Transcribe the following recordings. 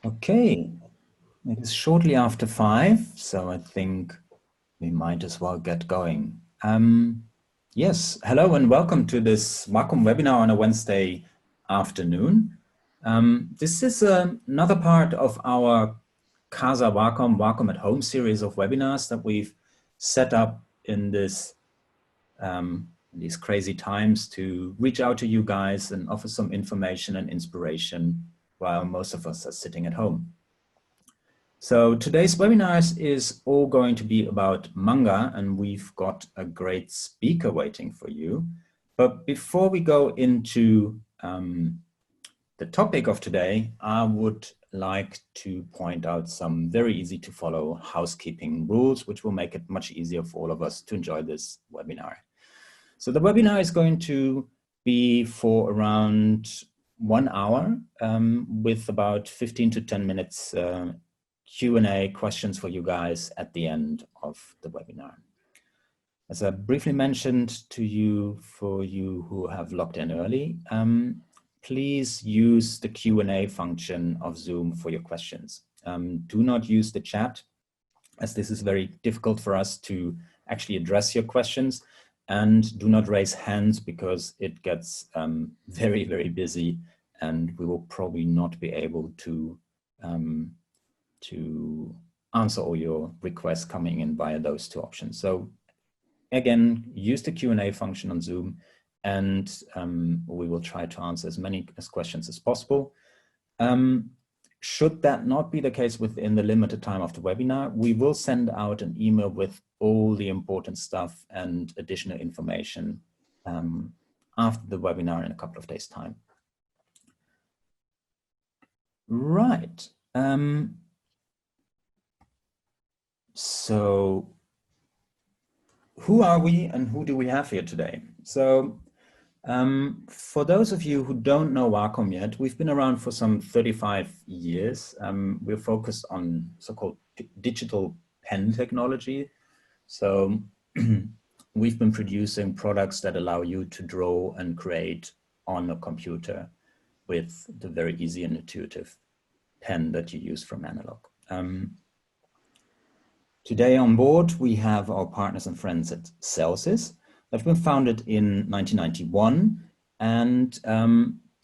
Okay, it is shortly after 5, so I think we might as well get going. Yes, hello and welcome to this Wacom webinar on a Wednesday afternoon. This is another part of our Casa Wacom at Home series of webinars that we've set up in these crazy times to reach out to you guys and offer some information and inspiration while most of us are sitting at home. So today's webinar is all going to be about manga, and we've got a great speaker waiting for you. But before we go into the topic of today, I would like to point out some very easy to follow housekeeping rules, which will make it much easier for all of us to enjoy this webinar. So the webinar is going to be for around 1 hour with about 15 to 10 minutes Q&A questions for you guys at the end of the webinar. As I briefly mentioned to you, for you who have logged in early, please use the Q&A function of Zoom for your questions. Do not use the chat, as this is very difficult for us to actually address your questions, and do not raise hands because it gets very, very busy, and we will probably not be able to answer all your requests coming in via those two options. So again, use the Q&A function on Zoom, and we will try to answer as many questions as possible. Should that not be the case within the limited time of the webinar, we will send out an email with all the important stuff and additional information after the webinar in a couple of days' time. Right. So who are we and who do we have here today? So for those of you who don't know Wacom yet, we've been around for some 35 years. We're focused on so-called digital pen technology. So we've been producing products that allow you to draw and create on a computer with the very easy and intuitive pen that you use from analog. Today on board, we have our partners and friends at Celsys that have been founded in 1991, and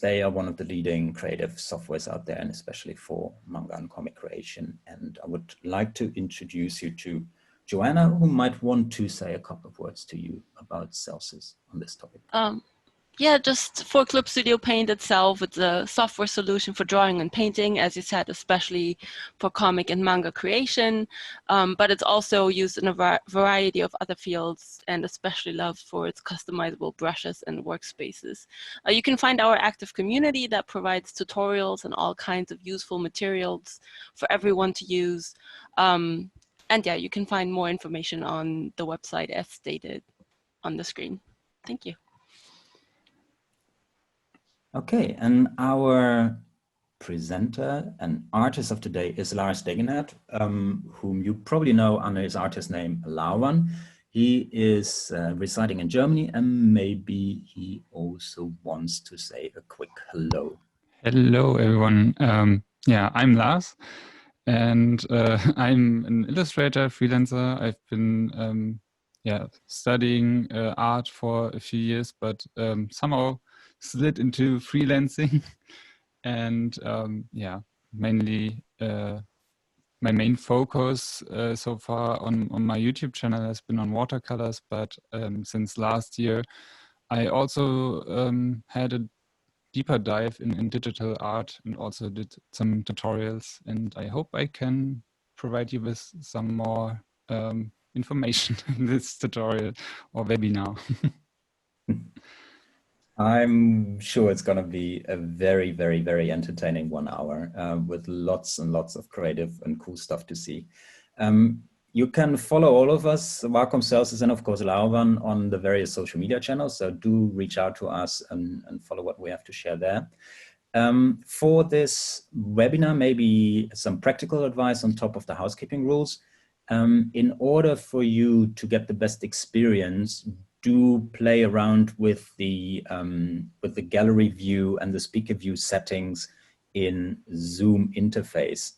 they are one of the leading creative softwares out there, and especially for manga and comic creation. And I would like to introduce you to Joanna, who might want to say a couple of words to you about Celsys on this topic. Yeah, just for Clip Studio Paint itself, it's a software solution for drawing and painting, as you said, especially for comic and manga creation. But it's also used in a variety of other fields, and especially loved for its customizable brushes and workspaces. You can find our active community that provides tutorials and all kinds of useful materials for everyone to use. And yeah, you can find more information on the website as stated on the screen. Thank you. Okay, and our presenter and artist of today is Lara Stegenet, whom you probably know under his artist name Laovaan. He is residing in Germany, and maybe he also wants to say a quick hello. Hello, everyone. Yeah, I'm Lars, and I'm an illustrator, freelancer. I've been studying art for a few years, but somehow slid into freelancing. And yeah, mainly my main focus so far on my YouTube channel has been on watercolors, but since last year, I also had a deeper dive in digital art and also did some tutorials, and I hope I can provide you with some more information in this tutorial or webinar. I'm sure it's going to be a very, very, very entertaining 1 hour with lots and lots of creative and cool stuff to see. You can follow all of us, Wacom Celsys, and of course Laovaan, on the various social media channels. So do reach out to us and follow what we have to share there. For this webinar, maybe some practical advice on top of the housekeeping rules. In order for you to get the best experience, do play around with the gallery view and the speaker view settings in Zoom interface.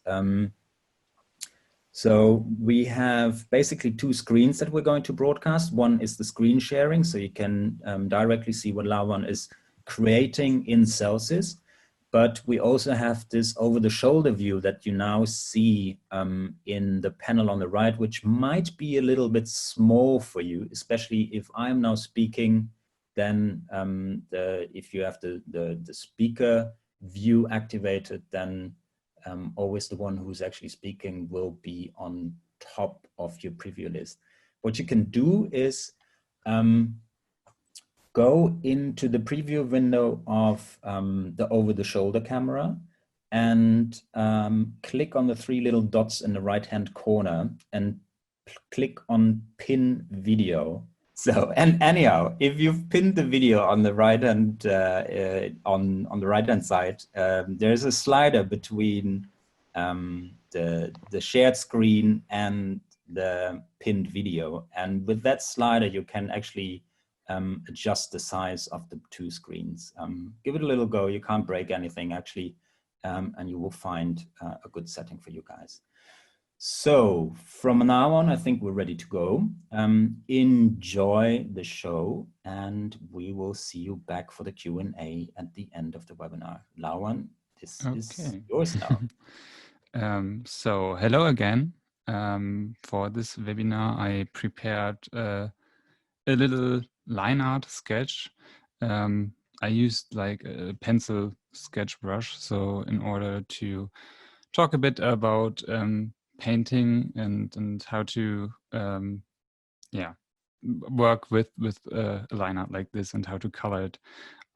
So we have basically two screens that we're going to broadcast. One is the screen sharing, so you can directly see what Laovaan is creating in Celsius. But we also have this over-the-shoulder view that you now see in the panel on the right, which might be a little bit small for you, especially if I'm now speaking. Then if you have the speaker view activated, then always the one who's actually speaking will be on top of your preview list. What you can do is go into the preview window of the over-the-shoulder camera and click on the three little dots in the right-hand corner and click on Pin Video. So, and anyhow, if you've pinned the video on the right-hand on the right-hand side, there's a slider between the shared screen and the pinned video, and with that slider, you can actually adjust the size of the two screens. Give it a little go. You can't break anything actually, and you will find a good setting for you guys. So from now on, I think we're ready to go. Enjoy the show, and we will see you back for the Q&A at the end of the webinar. Laovaan, this is yours now. So hello again. For this webinar, I prepared a little line art sketch. I used like a pencil sketch brush. So in order to talk a bit about painting and how to work with a line art like this and how to color it,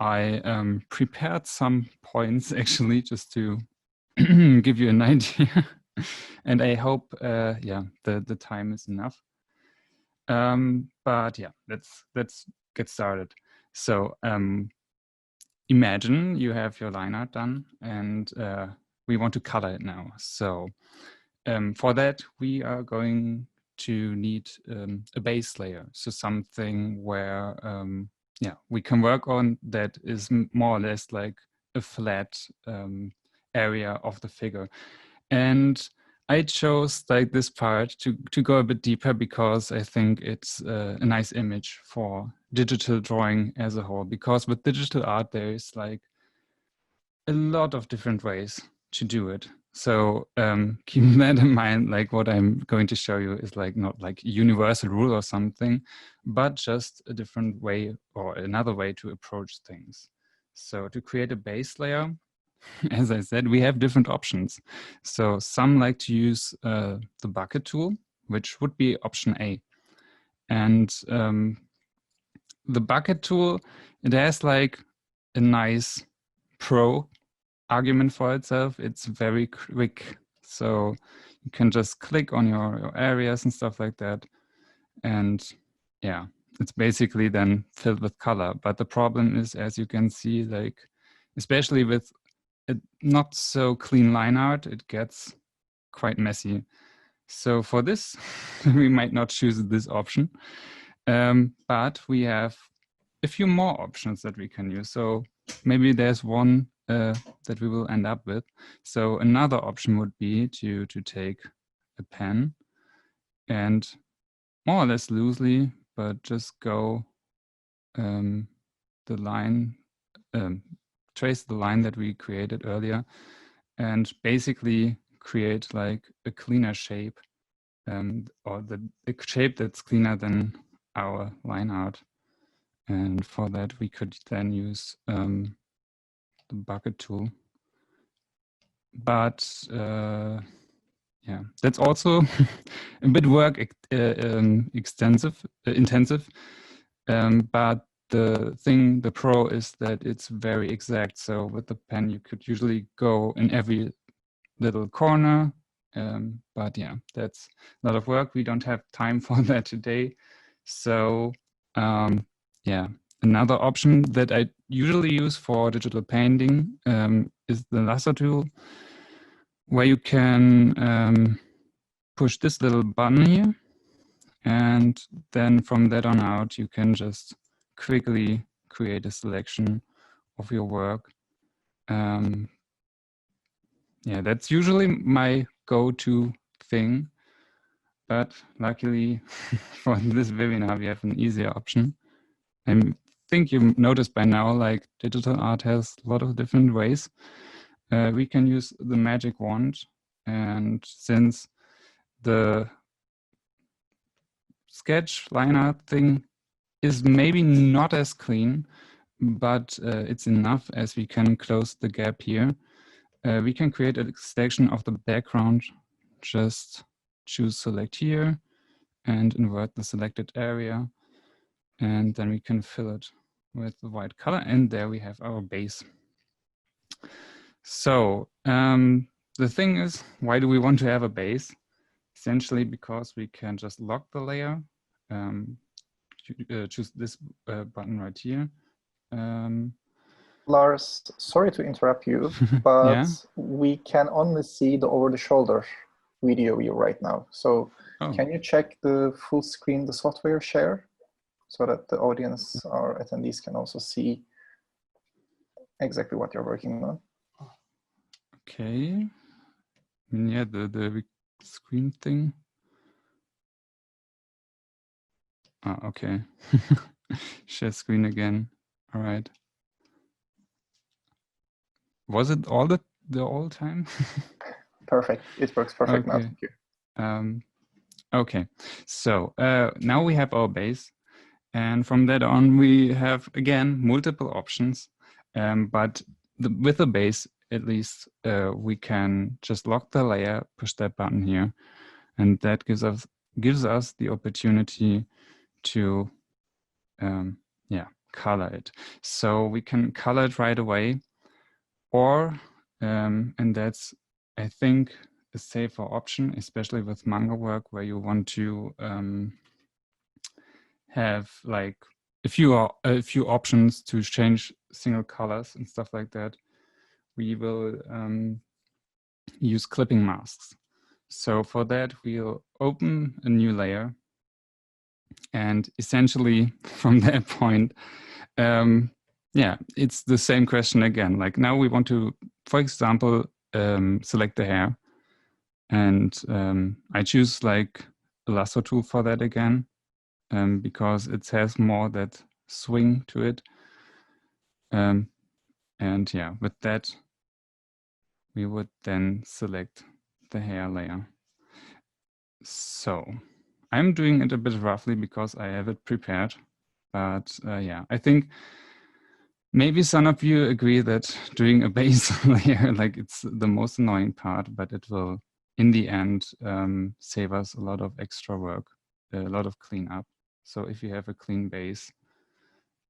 I prepared some points actually just to give you an idea. And I hope the time is enough. But yeah, let's get started. So imagine you have your line art done, and we want to color it now. So for that, we are going to need a base layer. So something where we can work on that is more or less like a flat area of the figure. And I chose like this part to go a bit deeper because I think it's a nice image for digital drawing as a whole. Because with digital art, there is like a lot of different ways to do it. So keep that in mind, like what I'm going to show you is like not like universal rule or something, but just a different way or another way to approach things. So to create a base layer, as I said, we have different options. So some like to use the bucket tool, which would be option A. And the bucket tool, it has like a nice pro argument for itself. It's very quick. So you can just click on your areas and stuff like that. And yeah, it's basically then filled with color. But the problem is, as you can see, like, especially with a not so clean line art, it gets quite messy. So for this, we might not choose this option. But we have a few more options that we can use. So maybe there's one that we will end up with. So another option would be to take a pen and more or less loosely, but just go the line, trace the line that we created earlier, and basically create like a cleaner shape, or the shape that's cleaner than our line art. And for that, we could then use the bucket tool. But yeah, that's also a bit work intensive. But the pro is that it's very exact. So with the pen, you could usually go in every little corner. But yeah, that's a lot of work. We don't have time for that today. So yeah, another option that I usually use for digital painting is the Lasso Tool, where you can push this little button here. And then from that on out, you can just quickly create a selection of your work. yeah, that's usually my go-to thing. But luckily for this webinar, we have an easier option. I think you noticed by now, like digital art has a lot of different ways. We can use the magic wand, and since the sketch line art thing is maybe not as clean, but it's enough as we can close the gap here. We can create a selection of the background. Just choose select here and invert the selected area. And then we can fill it with the white color. And there we have our base. So the thing is, why do we want to have a base? Essentially because we can just lock the layer, choose this button right here. Lars, sorry to interrupt you, but yeah? we can only see the over-the-shoulder video view right now. So can you check the full screen, the software share, so that the audience or attendees can also see exactly what you're working on? Okay. Yeah, the screen thing. Oh, okay. Share screen again. All right. Was it all the whole time? Perfect. It works perfect now. Thank you. Okay. So now we have our base. And from that on, we have, again, multiple options. But with the base, at least, we can just lock the layer, push that button here. And that gives us the opportunity to color it. So we can color it right away, or and that's, I think, a safer option, especially with manga work, where you want to have like a few options to change single colors and stuff like that. We will use clipping masks. So for that, we'll open a new layer. And essentially, from that point, it's the same question again. Like now we want to, for example, select the hair. And I choose like a lasso tool for that again, because it has more that swing to it. And yeah, with that, we would then select the hair layer. So I'm doing it a bit roughly because I have it prepared. But yeah, I think maybe some of you agree that doing a base layer, like it's the most annoying part, but it will, in the end, save us a lot of extra work, a lot of cleanup. So if you have a clean base,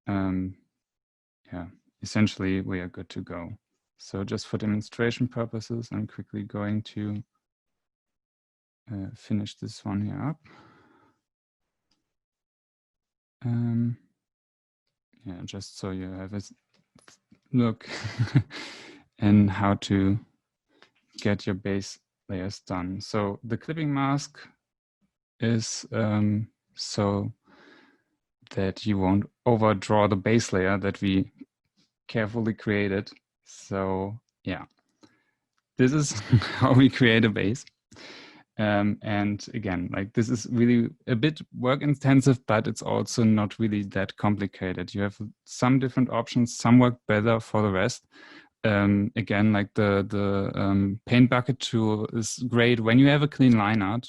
yeah, essentially we are good to go. So just for demonstration purposes, I'm quickly going to finish this one here up. Yeah, just so you have a look and how to get your base layers done. So the clipping mask is so that you won't overdraw the base layer that we carefully created. So yeah, this is how we create a base. And again, like this is really a bit work intensive, but it's also not really that complicated. You have some different options, some work better for the rest. Again, like the paint bucket tool is great when you have a clean line art.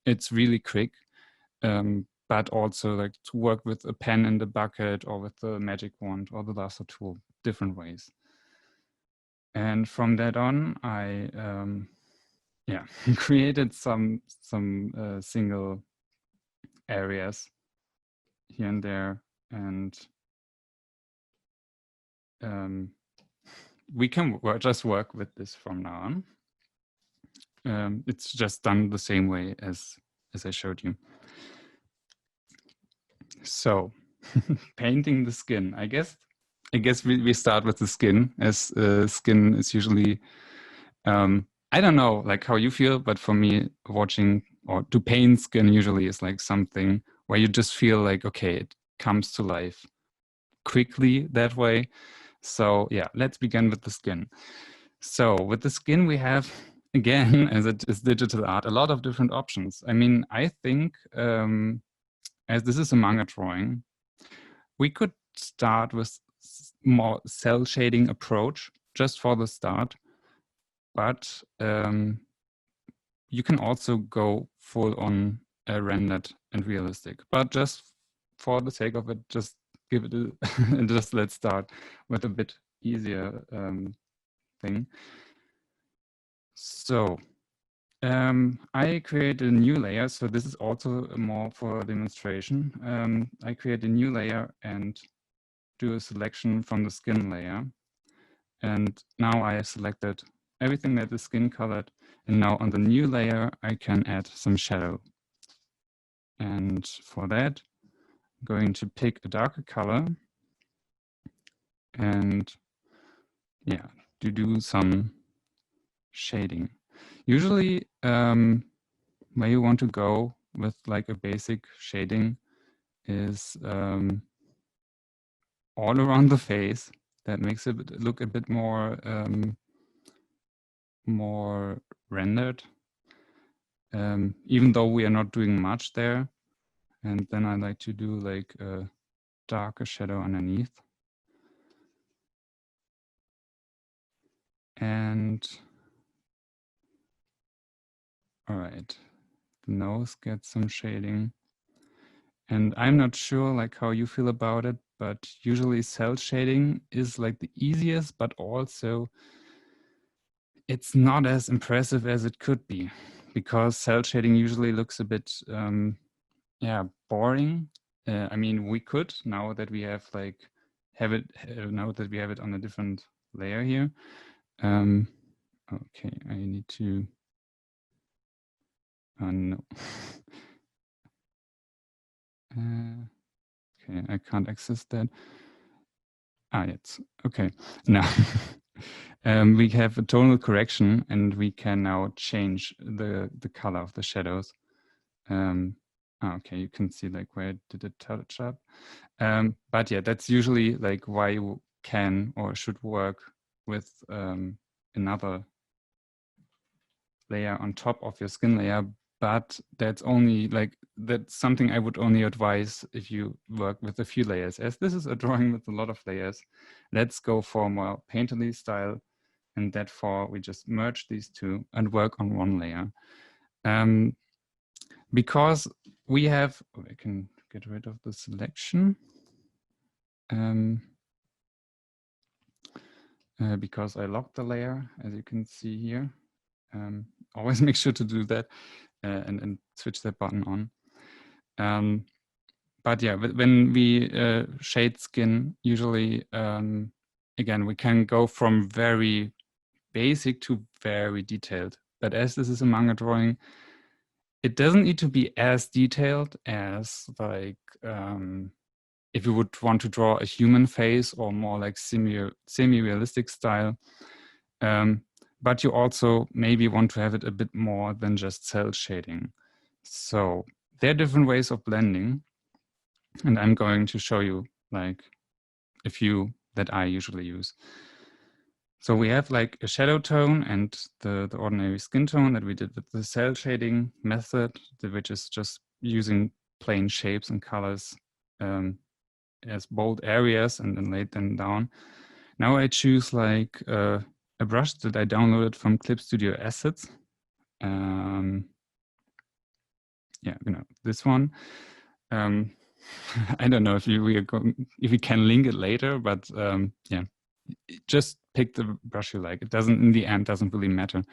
It's really quick, but also like to work with a pen in the bucket or with the magic wand or the lasso tool, different ways. And from that on, I created some single areas here and there, and we can just work with this from now on. It's just done the same way as I showed you. So painting the skin, I guess we start with the skin, as skin is usually I don't know like how you feel, but for me, watching or to paint skin usually is like something where you just feel like, okay, it comes to life quickly that way. So yeah, let's begin with the skin. So with the skin, we have, again, as it is digital art, a lot of different options. I mean, I think, as this is a manga drawing, we could start with more cell shading approach just for the start, but you can also go full on rendered and realistic. But just for the sake of it, just give it a just let's start with a bit easier thing. So I create a new layer. So this is also more for demonstration. I create a new layer and do a selection from the skin layer. And now I have selected everything that is skin colored. And now on the new layer, I can add some shadow. And for that, I'm going to pick a darker color and yeah, to do some shading. Usually where you want to go with like a basic shading is all around the face. That makes it look a bit more more rendered, even though we are not doing much there. And then I like to do like a darker shadow underneath. And all right, the nose gets some shading. And I'm not sure like how you feel about it, but usually cell shading is like the easiest, but also it's not as impressive as it could be, because cell shading usually looks a bit, yeah, boring. I mean, we could, now that we have like, now that we have it on a different layer here. Okay, I need to, no. Okay, I can't access that. Ah, it's okay. Now we have a tonal correction, and we can now change the color of the shadows. Okay, you can see like where it did it touch up. But yeah, that's usually like why you can or should work with another layer on top of your skin layer. But that's only like, that's something I would only advise if you work with a few layers. As this is a drawing with a lot of layers, let's go for a more painterly style. And therefore we just merge these two and work on one layer. Because we have, I can get rid of the selection. Because I locked the layer, as you can see here. Always make sure to do that and switch that button on. But yeah, when we shade skin, usually, again, we can go from very basic to very detailed. But as this is a manga drawing, it doesn't need to be as detailed as like, if you would want to draw a human face or more like semi-realistic style. But you also maybe want to have it a bit more than just cell shading. So there are different ways of blending. And I'm going to show you like a few that I usually use. So we have like a shadow tone and the ordinary skin tone that we did with the cell shading method, which is just using plain shapes and colors as bold areas and then laid them down. Now I choose like a brush that I downloaded from Clip Studio Assets. Yeah, you know, this one. I don't know if if we can link it later, but yeah, just pick the brush you like. It doesn't, in the end, doesn't really matter,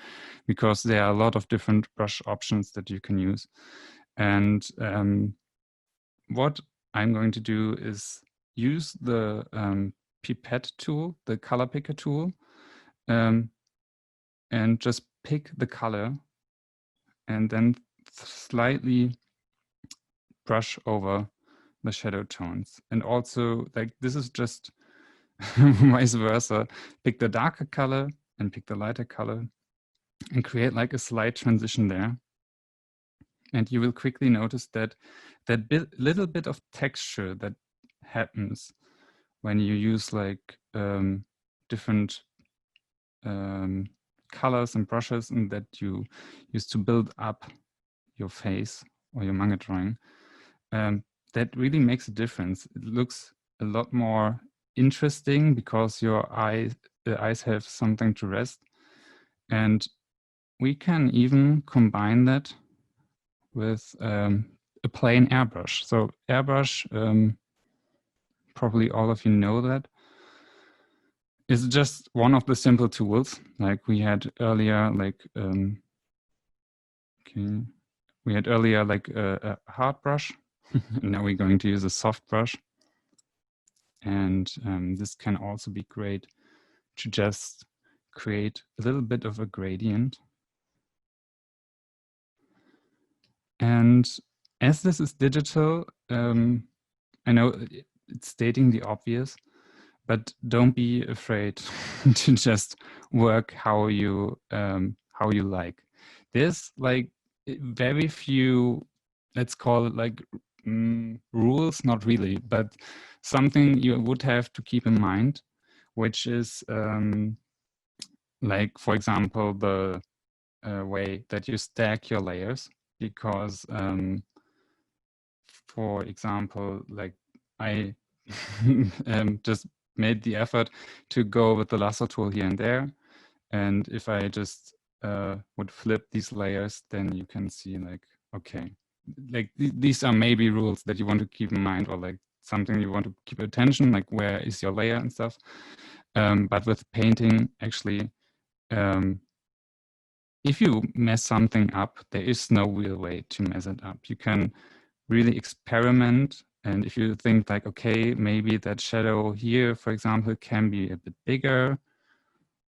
because there are a lot of different brush options that you can use. And what I'm going to do is use the pipette tool, the color picker tool, and just pick the color and then slightly brush over the shadow tones. And also, like, this is just vice versa. Pick the darker color and pick the lighter color and create like a slight transition there. And you will quickly notice that little bit of texture that happens when you use like different colors and brushes and that you use to build up your face or your manga drawing, that really makes a difference. It looks a lot more interesting because the eyes have something to rest. And we can even combine that with a plain airbrush. So airbrush, probably all of you know that, is just one of the simple tools. Like we had earlier, like a hard brush. Now we're going to use a soft brush. And this can also be great to just create a little bit of a gradient. And as this is digital, I know it's stating the obvious, but don't be afraid to just work how you like. There's like very few, let's call it like rules, not really, but something you would have to keep in mind, which is like, for example, the way that you stack your layers, because for example, like I just made the effort to go with the Lasso Tool here and there. And if I just would flip these layers, then you can see like, okay, like these are maybe rules that you want to keep in mind, or like something you want to keep attention, like where is your layer and stuff. But with painting, actually, if you mess something up, there is no real way to mess it up. You can really experiment. And if you think like, okay, maybe that shadow here, for example, can be a bit bigger,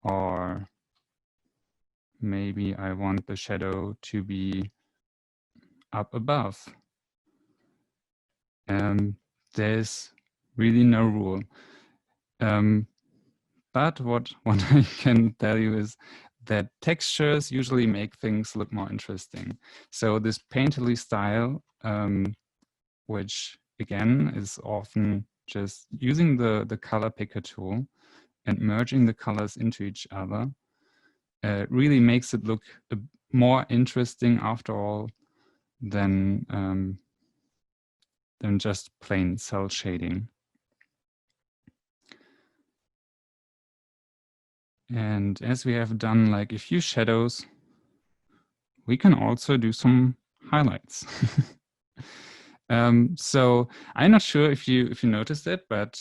or maybe I want the shadow to be up above. There's really no rule. But what I can tell you is that textures usually make things look more interesting. So this painterly style, which again is often just using the color picker tool and merging the colors into each other, really makes it look more interesting after all than just plain cell shading. And as we have done like a few shadows, we can also do some highlights. So I'm not sure if you noticed it, but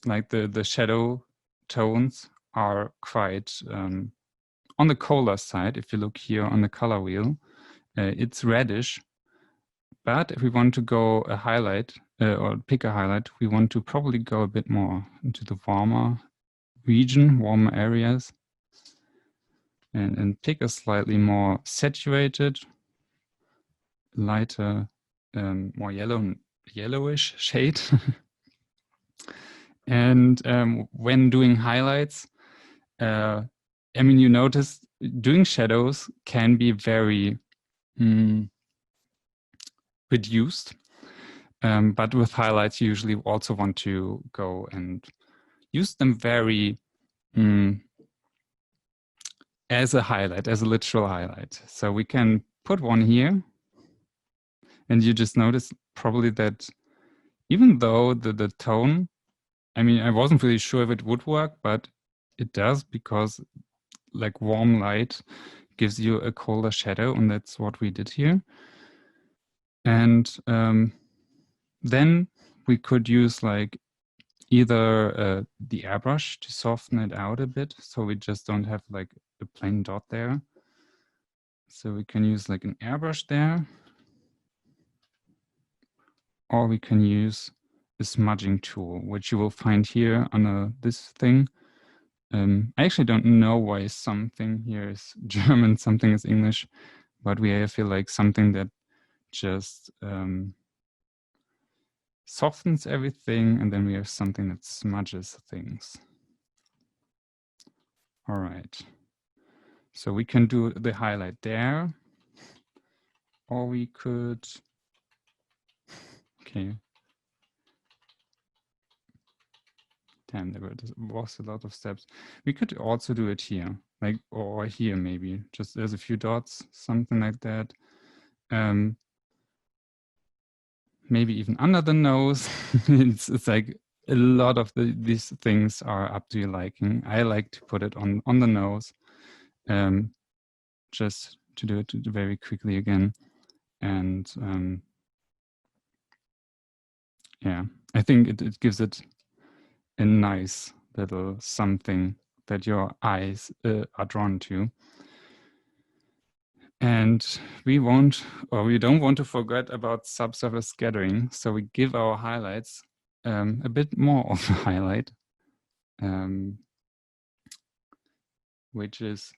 like the shadow tones are quite on the color side. If you look here on the color wheel, it's reddish. But if we want to go a highlight or pick a highlight, we want to probably go a bit more into the warmer region, warmer areas, and pick a slightly more saturated, lighter, more yellowish shade. And when doing highlights, I mean, you notice doing shadows can be very reduced. But with highlights, you usually also want to go and use them very as a highlight, as a literal highlight. So we can put one here, and you just notice probably that even though the tone, I mean, I wasn't really sure if it would work, but it does, because like warm light gives you a colder shadow, and that's what we did here. And then we could use like either the airbrush to soften it out a bit, so we just don't have like a plain dot there. So we can use like an airbrush there, or we can use a smudging tool, which you will find here under this thing. I actually don't know why something here is German, something is English, but I feel like something that just softens everything, and then we have something that smudges things. All right. So we can do the highlight there, or we could, okay. damn, there was a lot of steps. We could also do it here, like, or here maybe. Just there's a few dots, something like that. Maybe even under the nose. It's like a lot of these things are up to your liking. I like to put it on the nose, just to do it very quickly again. And yeah, I think it gives it a nice little something that your eyes are drawn to. And we don't want to forget about subsurface scattering. So we give our highlights a bit more of a highlight, which is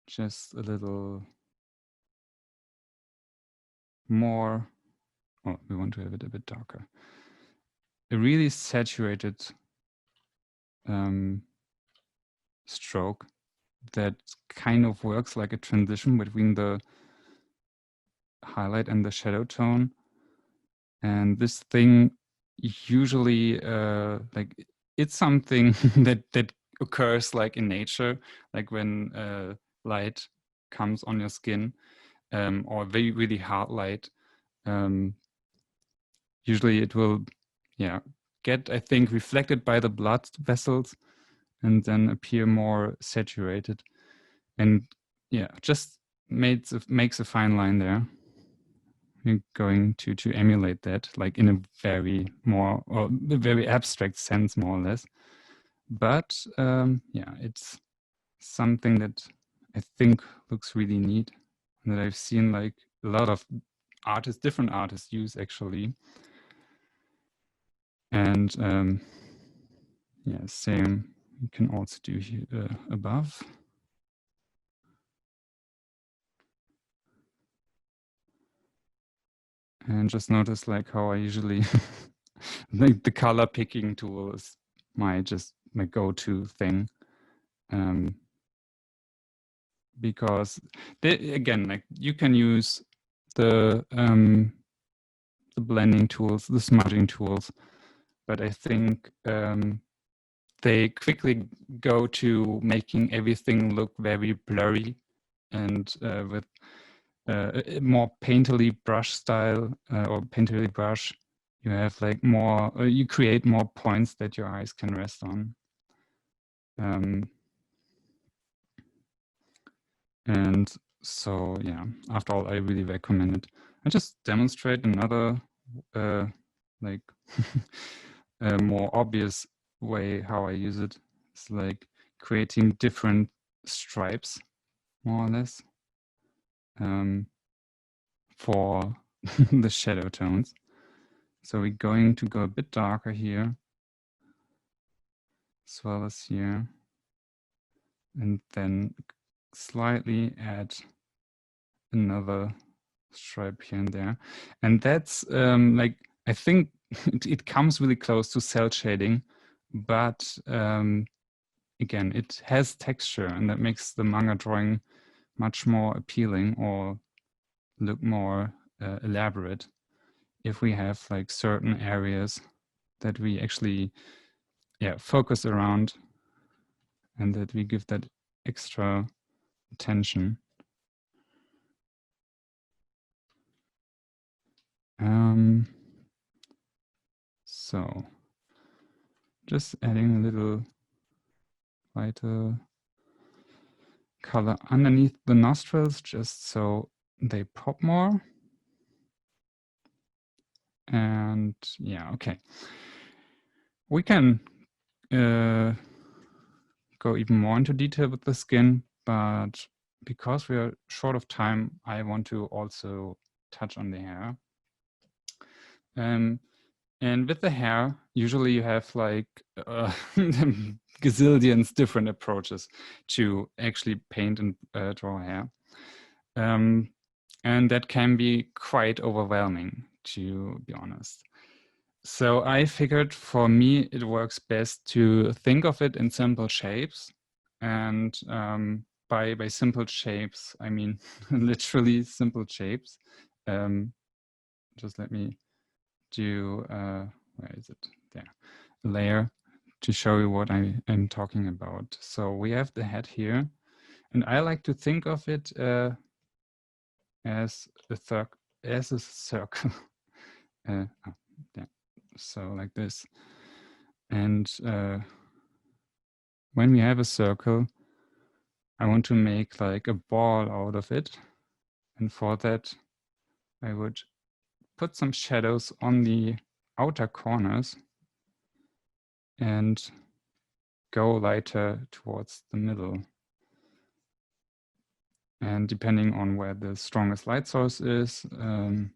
just a little more, oh, we want to have it a bit darker. A really saturated stroke that kind of works like a transition between the highlight and the shadow tone. And this thing usually like it's something that occurs like in nature, like when light comes on your skin, or very really hard light. Usually it will get, I think, reflected by the blood vessels and then appear more saturated, and just makes a fine line there. We're going to emulate that, like in a very abstract sense, more or less. But it's something that I think looks really neat, and that I've seen like a lot of different artists use actually. And same you can also do here above. And just notice like how I usually like the color picking tool is my go-to thing, because again, like you can use the blending tools, the smudging tools, but I think they quickly go to making everything look very blurry and with a more painterly brush style or painterly brush, you have like more, you create more points that your eyes can rest on. And so, yeah, after all, I really recommend it. I just demonstrate another like a more obvious way how I use it. It's like creating different stripes, more or less, for the shadow tones. So we're going to go a bit darker here, as well as here, and then slightly add another stripe here and there. And that's like, I think it comes really close to cell shading, but again, it has texture, and that makes the manga drawing much more appealing or look more elaborate if we have like certain areas that we actually focus around, and that we give that extra attention. So just adding a little lighter color underneath the nostrils, just so they pop more. And yeah, okay. We can go even more into detail with the skin, but because we are short of time, I want to also touch on the hair. And with the hair, usually you have like gazillions different approaches to actually paint and draw hair. And that can be quite overwhelming, to be honest. So I figured for me, it works best to think of it in simple shapes. And by simple shapes, I mean literally simple shapes. Just let me do, where is it? There. A layer to show you what I'm talking about. So we have the head here, and I like to think of it as a circle. Yeah. So like this. And when we have a circle, I want to make like a ball out of it. And for that, I would put some shadows on the outer corners and go lighter towards the middle. And depending on where the strongest light source is, you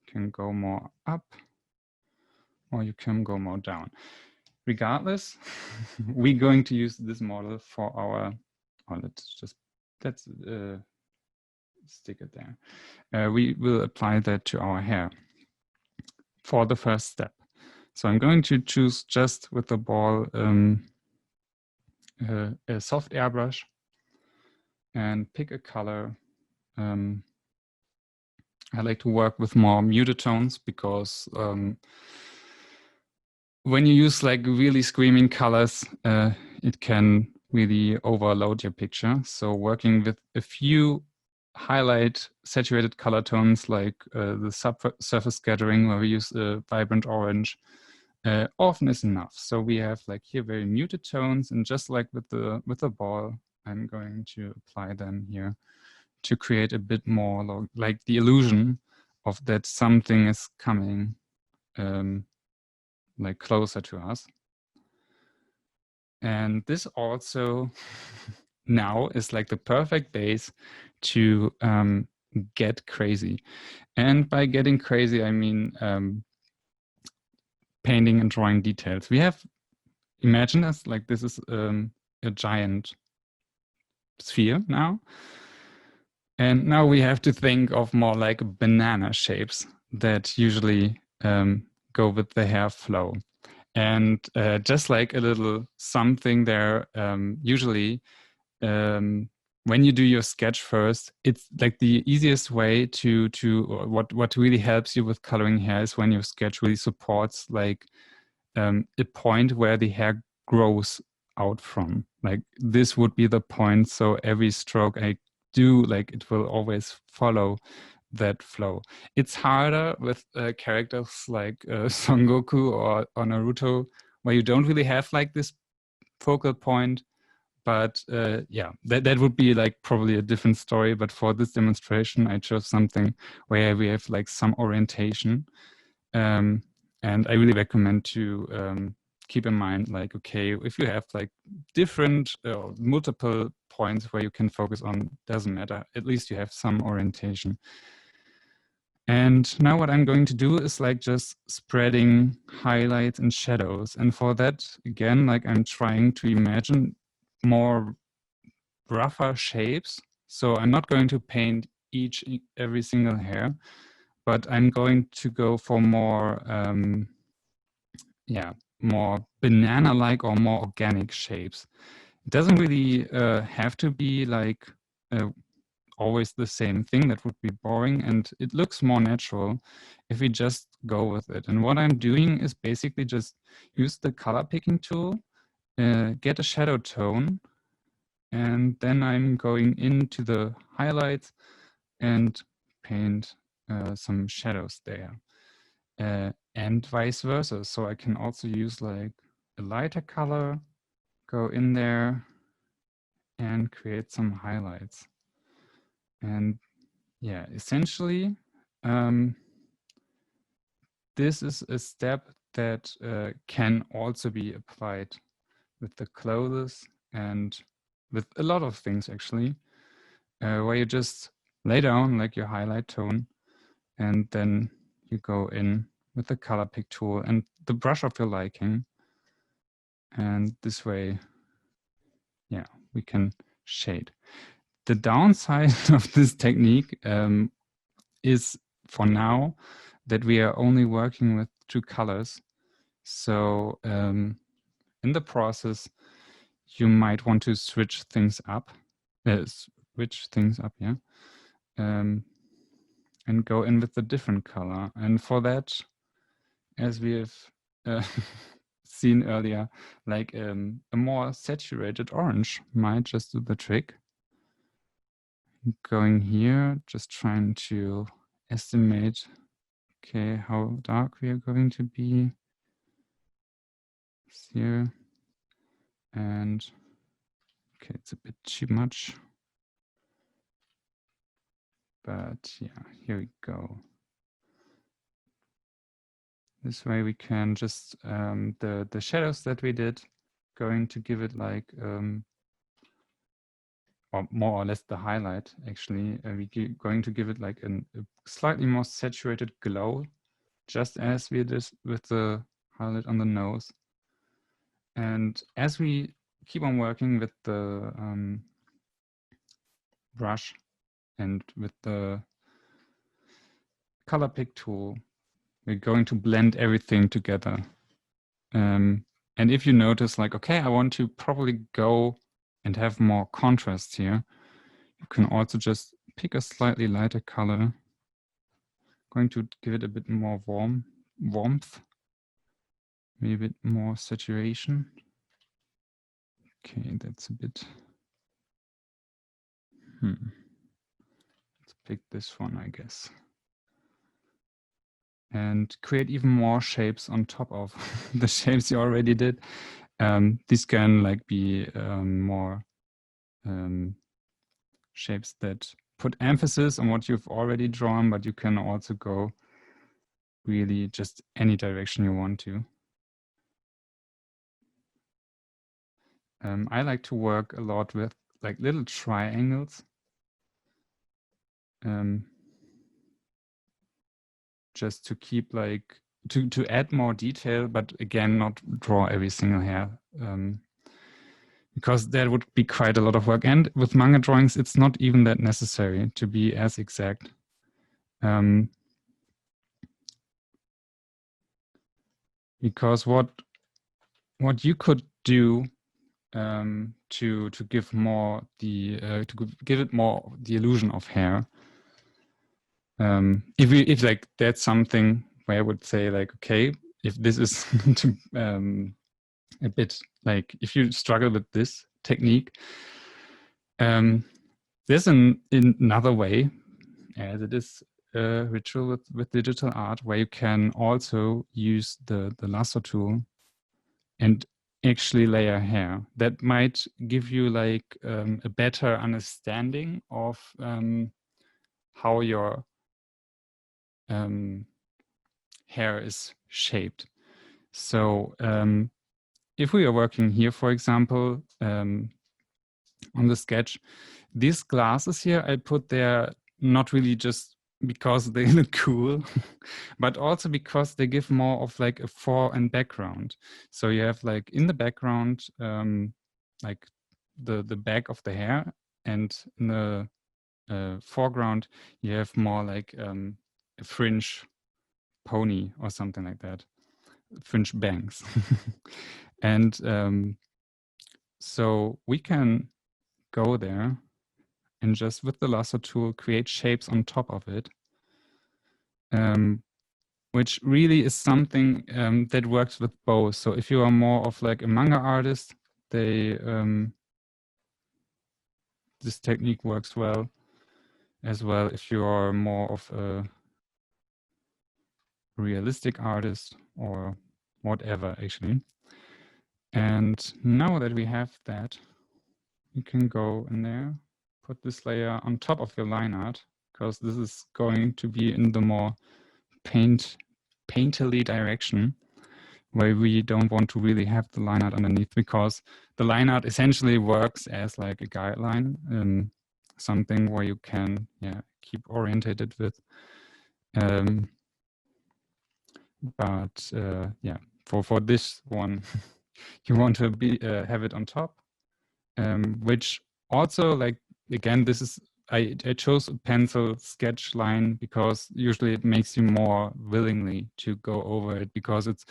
can go more up or you can go more down. Regardless, we're going to use this model for our, let's stick it there. We will apply that to our hair for the first step. So I'm going to choose just with the ball a soft airbrush and pick a color. I like to work with more muted tones because when you use like really screaming colors, it can really overload your picture. So working with a few highlight saturated color tones like the subsurface scattering, where we use a vibrant orange, often is enough. So we have like here very muted tones, and just like with the ball, I'm going to apply them here to create a bit more like the illusion of that something is coming like closer to us. And this also now is like the perfect base to get crazy. And by getting crazy, I mean painting and drawing details. We have imagined us like this is a giant sphere now. And now we have to think of more like banana shapes that usually go with the hair flow. And just like a little something there, usually when you do your sketch first, it's like the easiest way to what really helps you with coloring hair is when your sketch really supports like a point where the hair grows out from. Like this would be the point. So every stroke I do, like it will always follow that flow. It's harder with characters like Son Goku or Naruto, where you don't really have like this focal point. But yeah, that would be like probably a different story. But for this demonstration, I chose something where we have like some orientation. And I really recommend to keep in mind, like, okay, if you have like different multiple points where you can focus on, doesn't matter. At least you have some orientation. And now what I'm going to do is like just spreading highlights and shadows. And for that, again, like I'm trying to imagine more rougher shapes. So I'm not going to paint every single hair, but I'm going to go for more, more banana-like or more organic shapes. It doesn't really have to be like always the same thing. That would be boring, and it looks more natural if we just go with it. And what I'm doing is basically just use the color picking tool, get a shadow tone, and then I'm going into the highlights and paint some shadows there, and vice versa. So I can also use like a lighter color, go in there and create some highlights. And yeah, essentially, this is a step that can also be applied with the clothes and with a lot of things actually, where you just lay down like your highlight tone and then you go in with the color pick tool and the brush of your liking. And this way, yeah, we can shade. The downside of this technique is for now that we are only working with 2 colors. So in the process, you might want to switch things up, yeah, and go in with a different color. And for that, as we have seen earlier, like a more saturated orange might just do the trick. Going here, just trying to estimate, okay, how dark we are going to be. Here. And okay, it's a bit too much. But yeah, here we go. This way we can just, the shadows that we did, going to give it like, or more or less the highlight actually, we're going to give it like a slightly more saturated glow, just as we did with the highlight on the nose. And as we keep on working with the brush and with the color pick tool, we're going to blend everything together. And if you notice like, okay, I want to probably go and have more contrast here, you can also just pick a slightly lighter color. Going to give it a bit more warmth, maybe a bit more saturation. Okay, that's a bit, let's pick this one, I guess. And create even more shapes on top of the shapes you already did. These can like be more shapes that put emphasis on what you've already drawn, but you can also go really just any direction you want to. I like to work a lot with like little triangles. Just to keep like, to add more detail, but again, not draw every single hair. Because that would be quite a lot of work. And with manga drawings, it's not even that necessary to be as exact. Because what you could do to give more to give it more the illusion of hair. If like that's something where I would say like, okay, if this is to, a bit like if you struggle with this technique, there's another way, as it is a ritual with digital art, where you can also use the Lasso tool and actually layer hair. That might give you like a better understanding of how your hair is shaped. So if we are working here, for example, on the sketch, these glasses here I put there not really just because they look cool, but also because they give more of like a fore and background. So you have like in the background, like the back of the hair, and in the foreground, you have more like a fringe pony or something like that, fringe bangs. And so we can go there and just with the Lasso tool create shapes on top of it, which really is something that works with both. So if you are more of like a manga artist, this technique works well as well. If you are more of a realistic artist or whatever, actually. And now that we have that, you can go in there, put this layer on top of your line art, because this is going to be in the more painterly direction, where we don't want to really have the line art underneath, because the line art essentially works as like a guideline, something where you can keep orientated with. But for this one, you want to have it on top, which also, like, again, this is, I chose a pencil sketch line because usually it makes you more willingly to go over it, because it's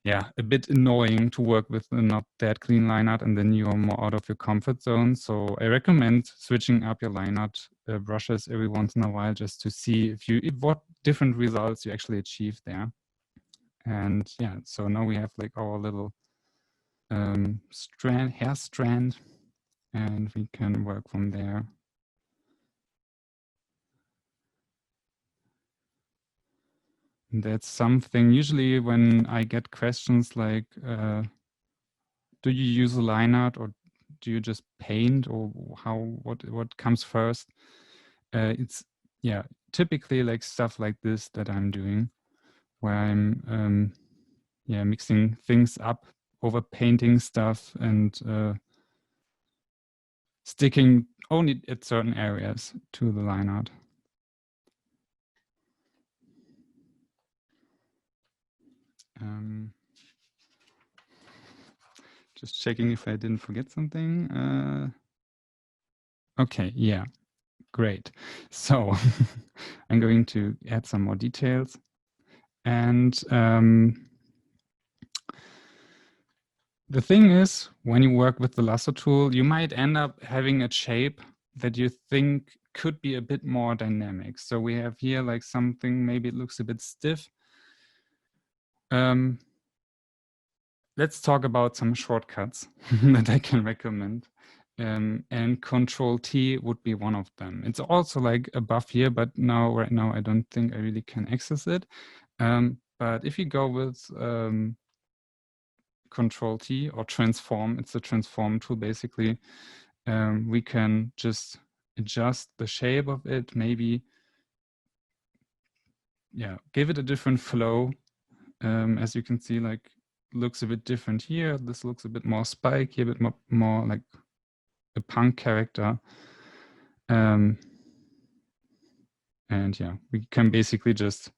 a bit annoying to work with a not that clean line art, and then you are more out of your comfort zone. So I recommend switching up your line art brushes every once in a while, just to see what different results you actually achieve there. And yeah, so now we have like our little hair strand, and we can work from there. That's something usually when I get questions like, do you use a line art or do you just paint, or what comes first? It's typically like stuff like this that I'm doing, where I'm mixing things up over painting stuff and sticking only at certain areas to the line art. Just checking if I didn't forget something. Okay, yeah, great. So I'm going to add some more details. And the thing is, when you work with the Lasso tool, you might end up having a shape that you think could be a bit more dynamic. So we have here like something, maybe it looks a bit stiff. Let's talk about some shortcuts that I can recommend. And Control T would be one of them. It's also like above here, but right now, I don't think I really can access it. But if you go with Control T or transform, it's a transform tool basically, we can just adjust the shape of it, maybe, give it a different flow. As you can see, like, looks a bit different here. This looks a bit more spiky, a bit more like a punk character. And yeah, we can basically just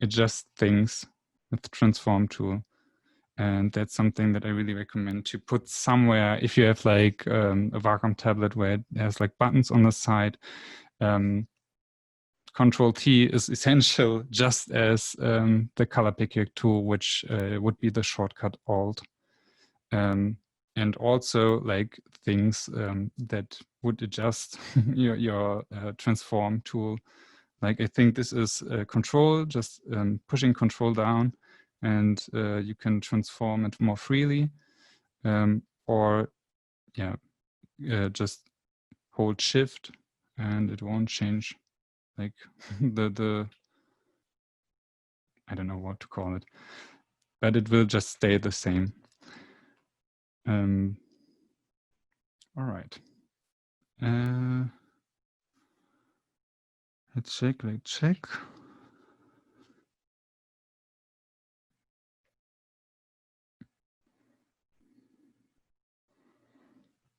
adjust things with the transform tool. And that's something that I really recommend to put somewhere if you have like a Wacom tablet where it has like buttons on the side. Control T is essential, just as the color picker tool, which would be the shortcut Alt. And also like things that would adjust your transform tool. Like I think this is control, just pushing control down, and you can transform it more freely, or just hold shift and it won't change like the I don't know what to call it, but it will just stay the same. All right. Let's check.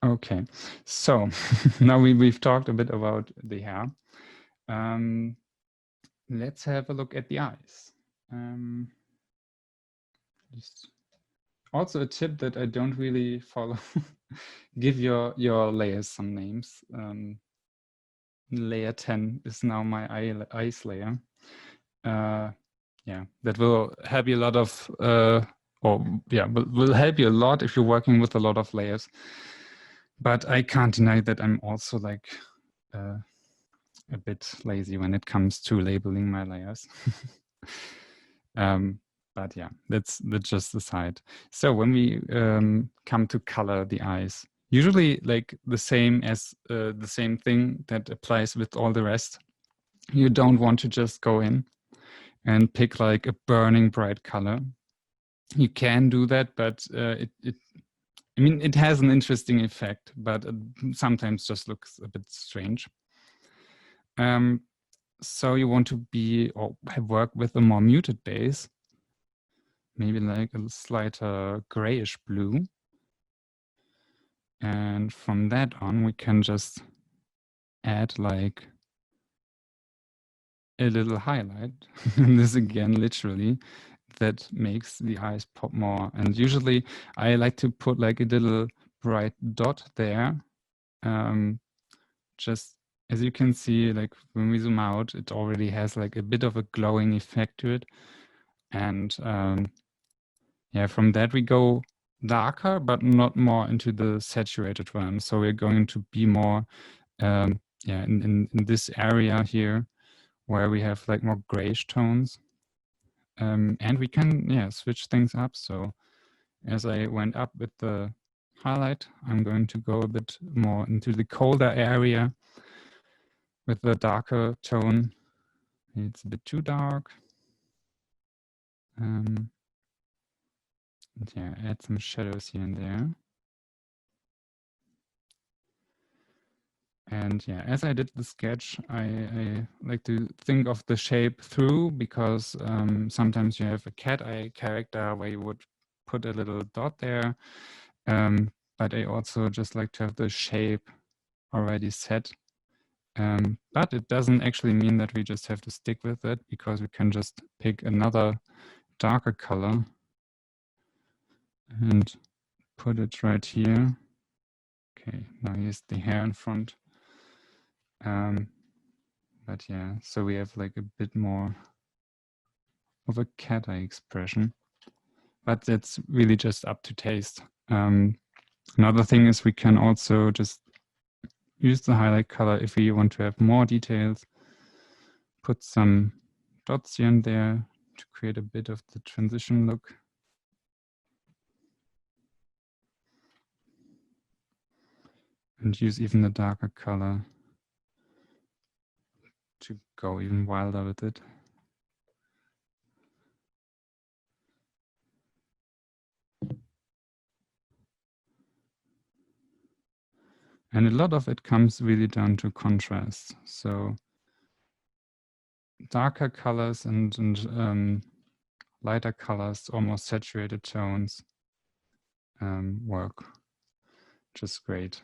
Okay, so now we've talked a bit about the hair. Let's have a look at the eyes. Also a tip that I don't really follow, give your layers some names. Layer 10 is now my eyes layer. That will help you a lot of, will help you a lot if you're working with a lot of layers. But I can't deny that I'm also like a bit lazy when it comes to labeling my layers. But yeah, that's just the side. So when we come to color the eyes, usually like the same as the same thing that applies with all the rest. You don't want to just go in and pick like a burning bright color. You can do that, but I mean, it has an interesting effect, but sometimes just looks a bit strange. So you want to work with a more muted base, maybe like a slighter grayish blue. And from that on, we can just add like a little highlight. And this again, literally, that makes the eyes pop more. And usually I like to put like a little bright dot there. Just as you can see, like when we zoom out, it already has like a bit of a glowing effect to it. And from that we go darker, but not more into the saturated one. So we're going to be more in this area here where we have like more grayish tones. And we can, switch things up. So as I went up with the highlight, I'm going to go a bit more into the colder area with the darker tone. It's a bit too dark. And add some shadows here and there. And as I did the sketch, I like to think of the shape through, because sometimes you have a cat eye character where you would put a little dot there. But I also just like to have the shape already set. But it doesn't actually mean that we just have to stick with it, because we can just pick another darker color and put it right here. Okay, now here's the hair in front. But so we have like a bit more of a cat eye expression, but that's really just up to taste. Another thing is we can also just use the highlight color if we want to have more details, put some dots here and there to create a bit of the transition look. And use even the darker color to go even wilder with it. And a lot of it comes really down to contrast. So darker colors and lighter colors, almost saturated tones, work just great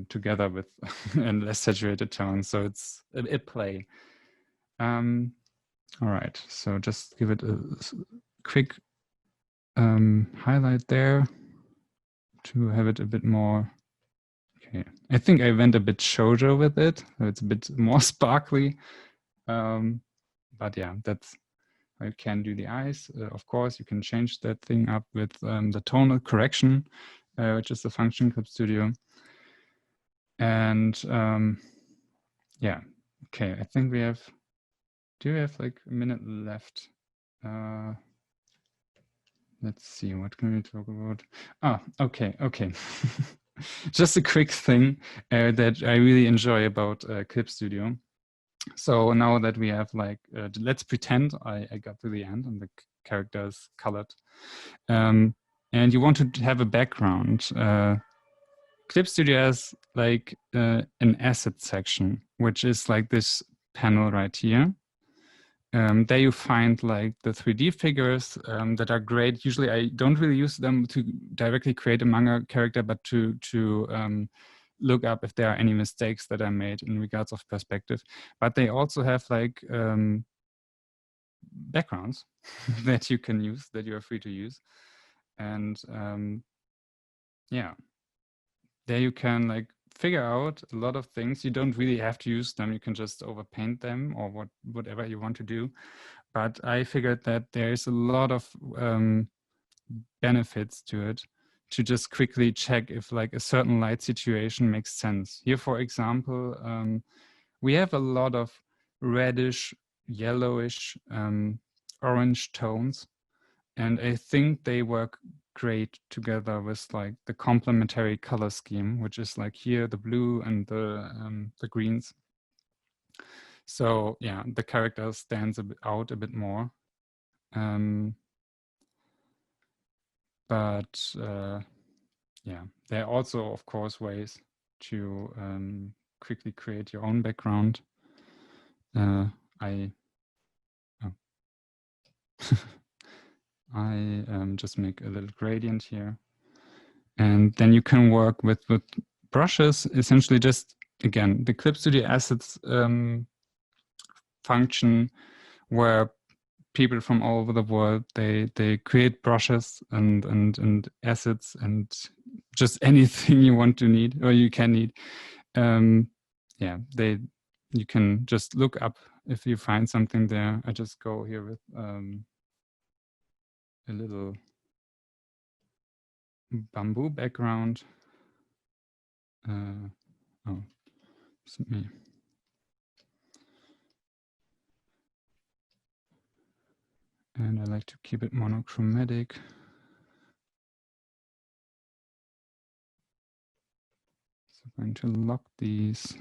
together with and less saturated tones. So it's a play. All right, so just give it a quick highlight there to have it a bit more. Okay, I think I went a bit shoujo with it, so it's a bit more sparkly. But that's how you can do the eyes. Of course, you can change that thing up with the tonal correction, which is the function Clip Studio. And okay, I think we have. Do we have like a minute left? Let's see, what can we talk about? Okay. Just a quick thing that I really enjoy about Clip Studio. So now that we have like, let's pretend I got to the end and the character is colored. And you want to have a background. Clip Studio has like an asset section, which is like this panel right here. There you find like the 3D figures that are great. Usually I don't really use them to directly create a manga character, but to look up if there are any mistakes that I made in regards of perspective. But they also have like backgrounds that you can use, that you are free to use. And there you can like figure out a lot of things. You don't really have to use them. You can just overpaint them or whatever you want to do. But I figured that there is a lot of benefits to it, to just quickly check if like a certain light situation makes sense. Here, for example, we have a lot of reddish, yellowish, orange tones. And I think they work great together with like the complementary color scheme, which is like here, the blue and the greens. So the character stands out a bit more. But there are also, of course, ways to quickly create your own background. I just make a little gradient here. And then you can work with brushes, essentially just, again, the Clip Studio Assets function, where people from all over the world, they create brushes and assets and just anything you want to need or you can need. You can just look up if you find something there. I just go here with a little bamboo background. It's me. And I like to keep it monochromatic. So I'm going to lock these,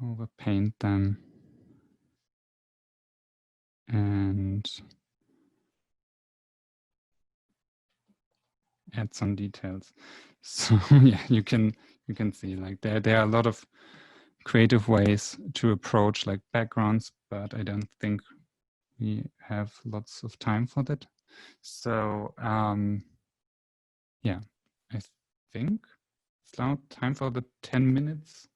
overpaint them, and add some details. So yeah, you can see like there are a lot of creative ways to approach like backgrounds, but I don't think we have lots of time for that. So yeah, I think it's now time for the 10 minutes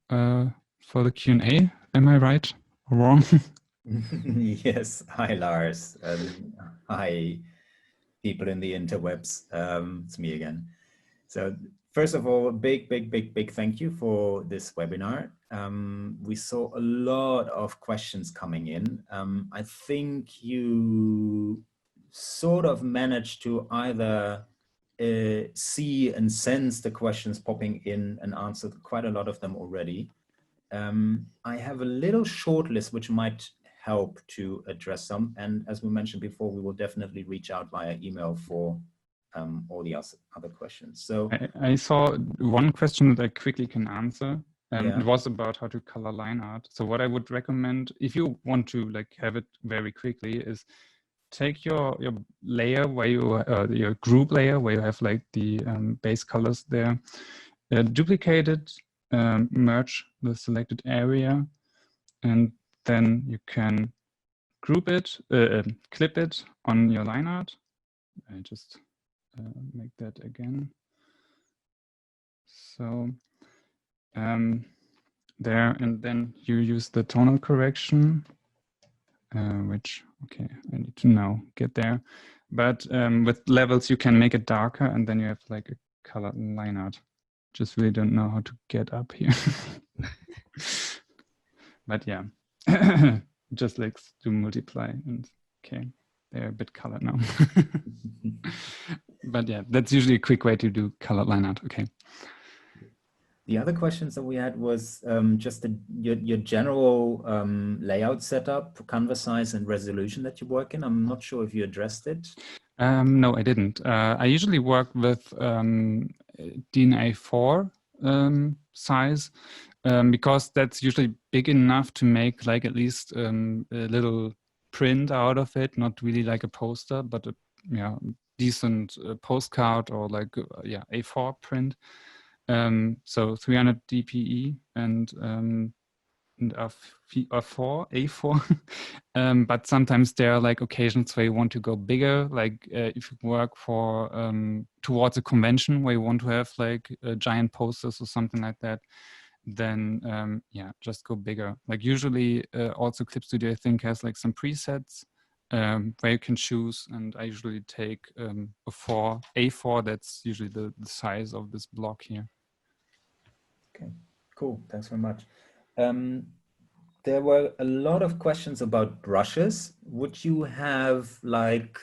for the Q&A. Am I right or wrong? Yes. Hi, Lars. Hi, people in the interwebs. It's me again. So first of all, big thank you for this webinar. We saw a lot of questions coming in. I think you sort of managed to either see and sense the questions popping in and answered quite a lot of them already. I have a little short list which might help to address some. And as we mentioned before, we will definitely reach out via email for all the other questions. So I saw one question that I quickly can answer. Yeah. It was about how to color line art. So what I would recommend, if you want to like have it very quickly, is take your layer where you your group layer where you have like the base colors there, duplicate it, merge the selected area, and then you can group it, clip it on your line art. I just make that again. So there, and then you use the tonal correction, which, okay, I need to now get there. But with levels, you can make it darker, and then you have like a colored line art. Just really don't know how to get up here. But yeah, just like to multiply, and okay, they're a bit colored now. But yeah, that's usually a quick way to do colored line art. Okay. The other questions that we had was just your general layout setup, canvas size and resolution that you work in. I'm not sure if you addressed it. No, I didn't. I usually work with DNA4 size because that's usually big enough to make like at least a little print out of it, not really like a poster, but a decent postcard or like A4 print. So 300 dpi and A4. But sometimes there are like occasions where you want to go bigger, like if you work for towards a convention where you want to have like giant posters or something like that, then just go bigger. Like usually also Clip Studio I think has like some presets where you can choose, and I usually take A4. That's usually the size of this block here. Okay, cool. Thanks very much. There were a lot of questions about brushes. Would you have, like,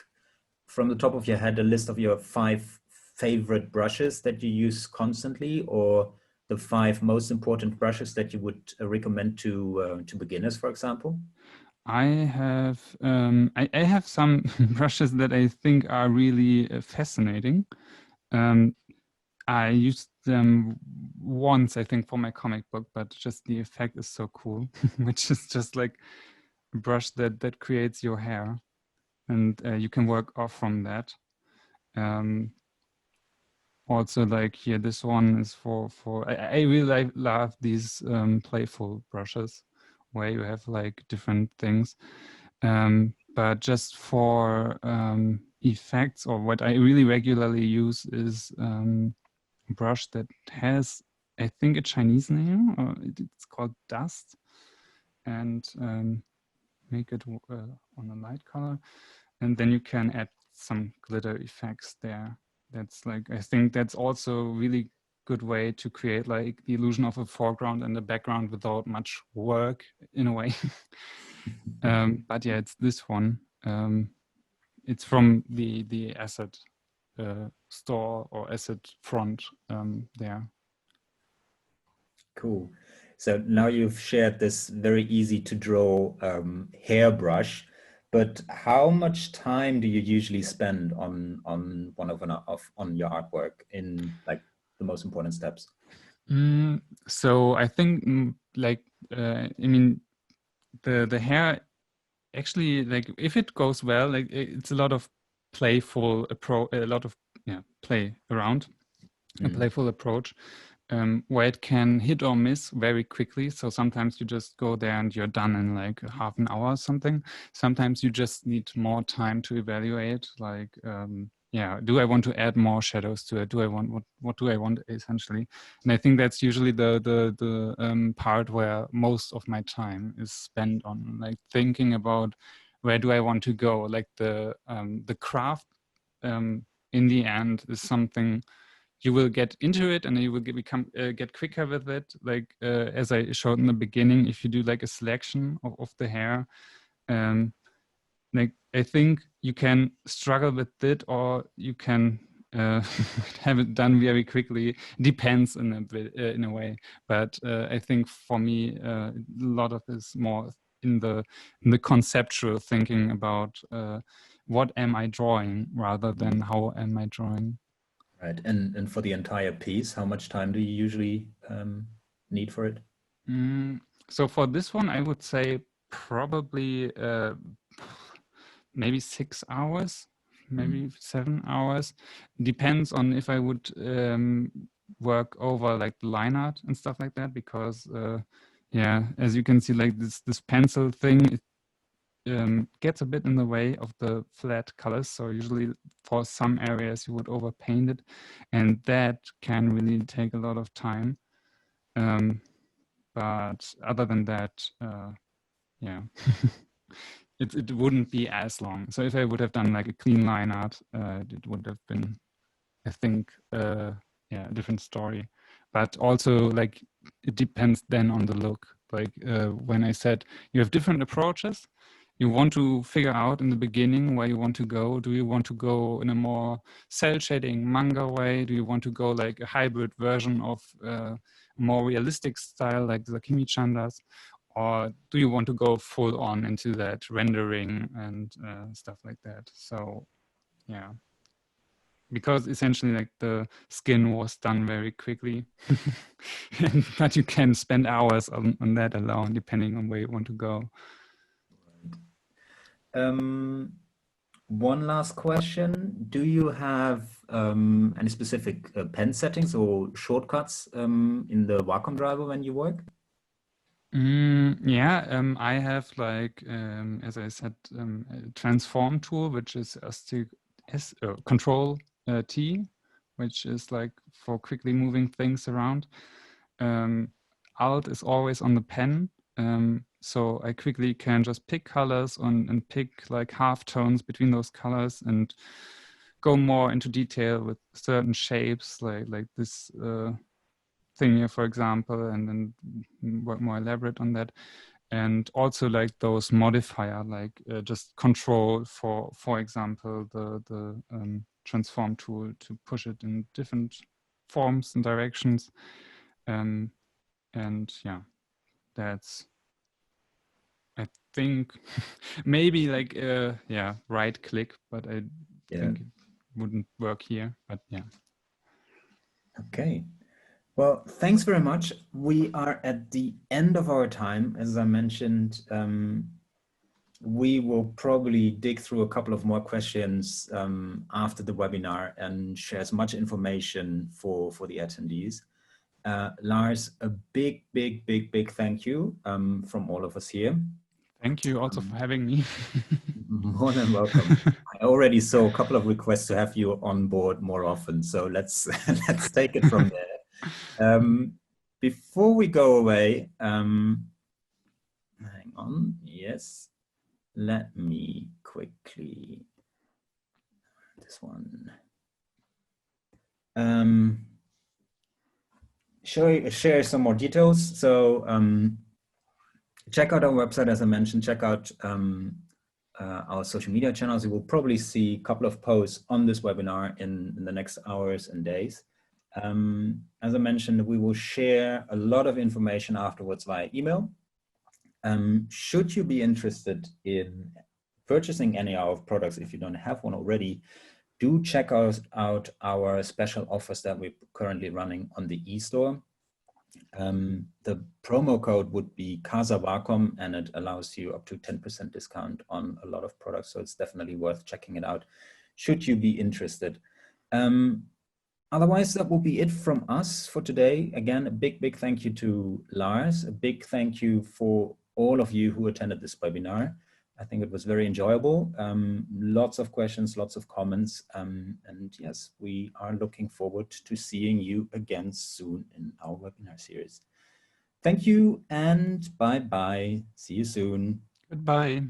from the top of your head, a list of your 5 favorite brushes that you use constantly, or the 5 most important brushes that you would recommend to beginners, for example? I have some brushes that I think are really fascinating. I used them once, I think, for my comic book, but just the effect is so cool, which is just like a brush that creates your hair, and you can work off from that. Also, like here, this one is for I really love these playful brushes where you have like different things. But just for effects, or what I really regularly use is brush that has, I think, a Chinese name, or it's called Dust, and make it on a light color, and then you can add some glitter effects there. That's like, I think that's also a really good way to create like the illusion of a foreground and a background without much work in a way. But yeah, it's this one. It's from the asset store or asset front there. Cool. So now you've shared this very easy to draw hairbrush, but how much time do you usually spend on your artwork in like the most important steps? So I think I mean the hair actually, like if it goes well, like it's a lot of playful approach, a lot of play around, a playful approach. Where it can hit or miss very quickly. So sometimes you just go there and you're done in like half an hour or something. Sometimes you just need more time to evaluate, like, do I want to add more shadows to it? Do I want, what do I want essentially? And I think that's usually the part where most of my time is spent on, like thinking about where do I want to go? Like the craft in the end is something you will get into it and you will get quicker with it. Like as I showed in the beginning, if you do like a selection of the hair, like I think you can struggle with it or you can have it done very quickly. Depends in a bit, in a way. But I think for me, a lot of it is more in the conceptual thinking about what am I drawing rather than how am I drawing. Right, and for the entire piece, how much time do you usually need for it? So for this one, I would say probably maybe 6 hours, maybe 7 hours. Depends on if I would work over like the line art and stuff like that, because as you can see, like this pencil thing, gets a bit in the way of the flat colors. So usually for some areas you would overpaint it, and that can really take a lot of time. But other than that, it wouldn't be as long. So if I would have done like a clean line art, it would have been, I think, a different story. But also, like, it depends then on the look. Like when I said you have different approaches, you want to figure out in the beginning where you want to go. Do you want to go in a more cell shading manga way? Do you want to go like a hybrid version of a more realistic style like Zakimi-chan does? Or do you want to go full on into that rendering and stuff like that? So, yeah. Because essentially like the skin was done very quickly, but you can spend hours on that alone, depending on where you want to go. One last question. Do you have any specific pen settings or shortcuts in the Wacom driver when you work? I have like, as I said, a transform tool, which is Control T, which is like for quickly moving things around. Alt is always on the pen. So I quickly can just pick colors and pick like half tones between those colors and go more into detail with certain shapes, like this thing here, for example, and then work more elaborate on that. And also like those modifier, like just control for example, the transform tool to push it in different forms and directions. And yeah, that's, I think maybe like right click, but I think it wouldn't work here, but yeah. Okay. Well, thanks very much. We are at the end of our time. As I mentioned, we will probably dig through a couple of more questions after the webinar and share as much information for the attendees. Lars, a big thank you from all of us here. Thank you also for having me. More than welcome. I already saw a couple of requests to have you on board more often, so let's take it from there. Before we go away, hang on, yes, let me quickly, this one. Share some more details. So check out our website, as I mentioned, check out our social media channels. You will probably see a couple of posts on this webinar in the next hours and days. As I mentioned, we will share a lot of information afterwards via email. Should you be interested in purchasing any of our products, if you don't have one already, do check out our special offers that we're currently running on the e-store. The promo code would be Casa Wacom, and it allows you up to 10% discount on a lot of products. So it's definitely worth checking it out, should you be interested. Otherwise, that will be it from us for today. Again, a big thank you to Lars. A big thank you for all of you who attended this webinar. I think it was very enjoyable. Lots of questions, lots of comments. And yes, we are looking forward to seeing you again soon in our webinar series. Thank you and bye-bye. See you soon. Goodbye.